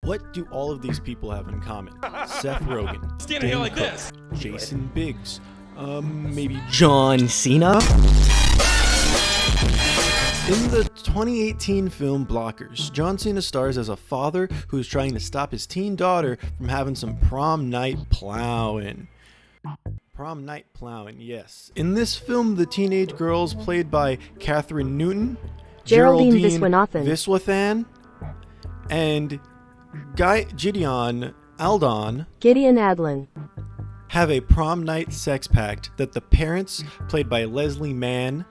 What do all of these people have in common? Seth Rogan, Standing here Dane like Cook, this. Jason Biggs, maybe John Cena? In the 2018 film Blockers, John Cena stars as a father who is trying to stop his teen daughter from having some prom night plowing. Prom night plowing, yes. In this film, the teenage girls played by Catherine Newton, Geraldine Viswanathan, and Gideon Aldon have a prom night sex pact that the parents, played by Leslie Mann,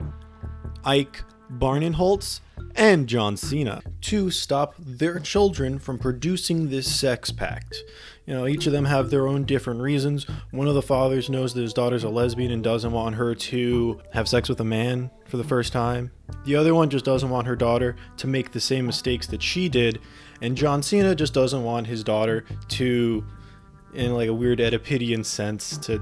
Ike Barinholtz, and John Cena, to stop their children from producing this sex pact. You know, each of them have their own different reasons. One of the fathers knows that his daughter's a lesbian and doesn't want her to have sex with a man for the first time. The other one just doesn't want her daughter to make the same mistakes that she did. And John Cena just doesn't want his daughter to, in like a weird Oedipedian sense, to...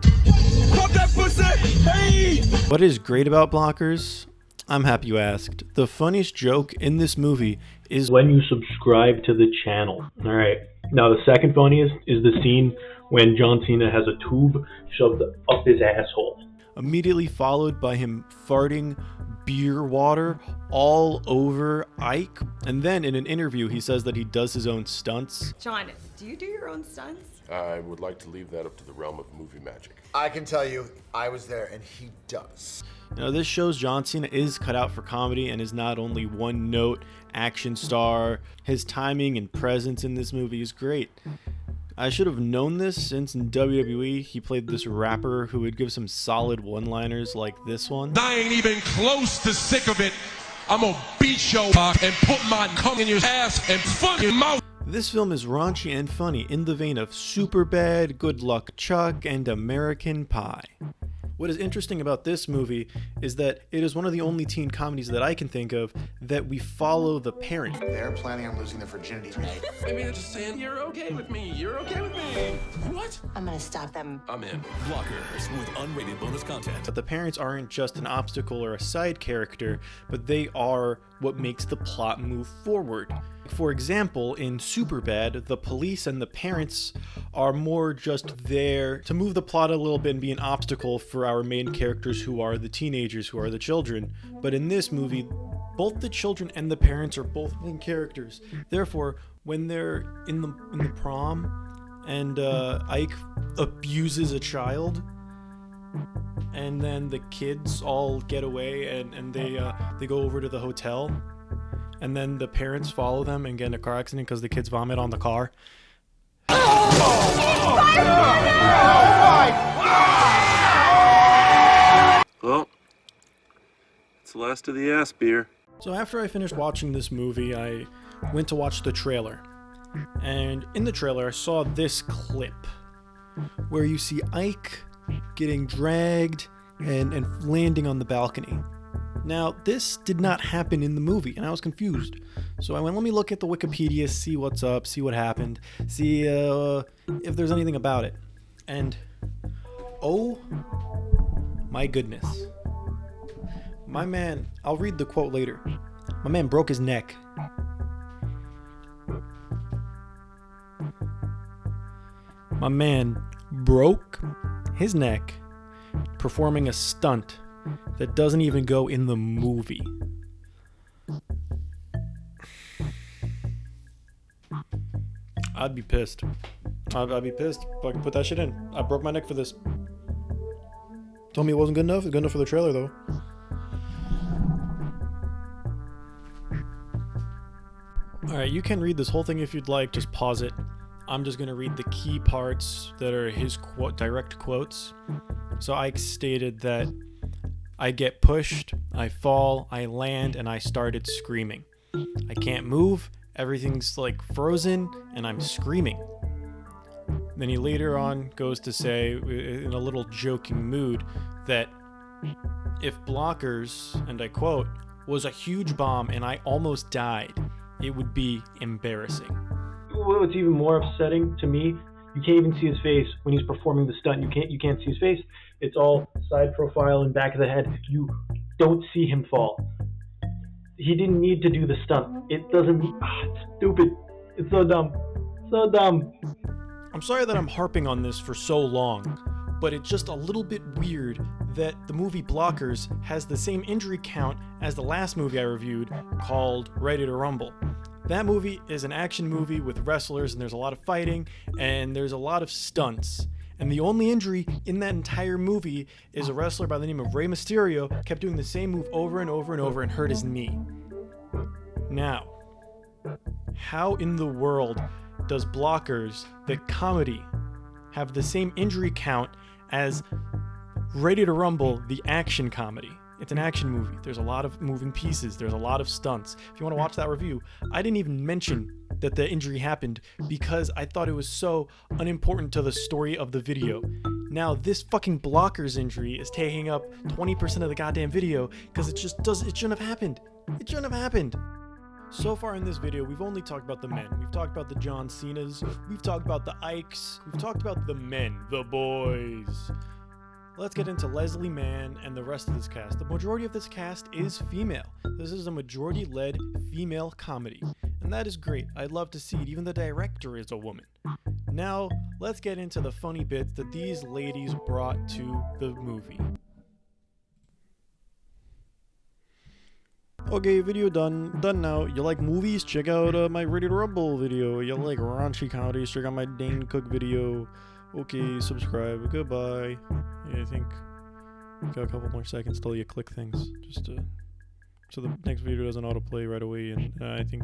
Pop that pussy! Hey! What is great about Blockers? I'm happy you asked. The funniest joke in this movie is when you subscribe to the channel. Alright. Now the second funniest is the scene when John Cena has a tube shoved up his asshole. Immediately followed by him farting beer water all over Ike. And then in an interview he says that he does his own stunts. John, do you do your own stunts? I would like to leave that up to the realm of movie magic. I can tell you, I was there and he does. You know, this shows John Cena is cut out for comedy and is not only one-note action star. His timing and presence in this movie is great. I should have known this since in WWE he played this rapper who would give some solid one-liners like this one. I ain't even close to sick of it. I'm gonna beat your cock and put my cum in your ass and fuck your mouth. This film is raunchy and funny in the vein of Superbad, Good Luck Chuck, and American Pie. What is interesting about this movie is that it is one of the only teen comedies that I can think of that we follow the parent. They're planning on losing their virginity tonight. Maybe they're just saying, you're okay with me, you're okay with me. What? I'm gonna stop them. I'm in. Blockers with unrated bonus content. But the parents aren't just an obstacle or a side character, but they are what makes the plot move forward. For example, in Superbad, the police and the parents are more just there to move the plot a little bit and be an obstacle for our main characters who are the teenagers, who are the children. But in this movie, both the children and the parents are both main characters. Therefore, when they're in the prom and Ike abuses a child, and then the kids all get away and they go over to the hotel, and then the parents follow them and get in a car accident because the kids vomit on the car. Well, it's the last of the ass beer. So after I finished watching this movie, I went to watch the trailer. And in the trailer, I saw this clip where you see Ike getting dragged and landing on the balcony. Now, this did not happen in the movie, and I was confused. So I went, let me look at the Wikipedia, see what's up, see what happened, see if there's anything about it. And, oh my goodness. My man, I'll read the quote later. My man broke his neck. My man broke his neck performing a stunt that doesn't even go in the movie. I'd be pissed. I'd be pissed if I could put that shit in. I broke my neck for this. Told me it wasn't good enough. It's good enough for the trailer, though. Alright, you can read this whole thing if you'd like. Just pause it. I'm just going to read the key parts that are his direct quotes. So Ike stated that I get pushed, I fall, I land, and I started screaming. I can't move, everything's like frozen, and I'm screaming. Then he later on goes to say, in a little joking mood, that if Blockers, and I quote, was a huge bomb and I almost died, it would be embarrassing. What's even more upsetting to me, you can't even see his face when he's performing the stunt. You can't see his face. It's all side profile and back of the head. You don't see him fall. He didn't need to do the stunt. It doesn't. It's stupid. It's so dumb. so dumb. I'm sorry that I'm harping on this for so long, but it's just a little bit weird that the movie Blockers has the same injury count as the last movie I reviewed called Ready to Rumble. That movie is an action movie with wrestlers, and there's a lot of fighting, and there's a lot of stunts. And the only injury in that entire movie is a wrestler by the name of Rey Mysterio kept doing the same move over and over and over and hurt his knee. Now, how in the world does Blockers, the comedy, have the same injury count as Ready to Rumble, the action comedy? It's an action movie. There's a lot of moving pieces. There's a lot of stunts. If you want to watch that review, I didn't even mention that the injury happened because I thought it was so unimportant to the story of the video. Now, this fucking Blockers injury is taking up 20% of the goddamn video because it shouldn't have happened. It shouldn't have happened. So far in this video, we've only talked about the men. We've talked about the John Cenas. We've talked about the Ikes. We've talked about the men, the boys. Let's get into Leslie Mann and the rest of this cast. The majority of this cast is female. This is a majority-led female comedy, and that is great. I'd love to see it. Even the director is a woman. Now, let's get into the funny bits that these ladies brought to the movie. Okay, video done now. You like movies? Check out my Ready to Rumble video. You like raunchy comedies? Check out my Dane Cook video. Okay, subscribe. Goodbye. Yeah, I think got a couple more seconds till you click things, just so the next video doesn't autoplay right away. And I think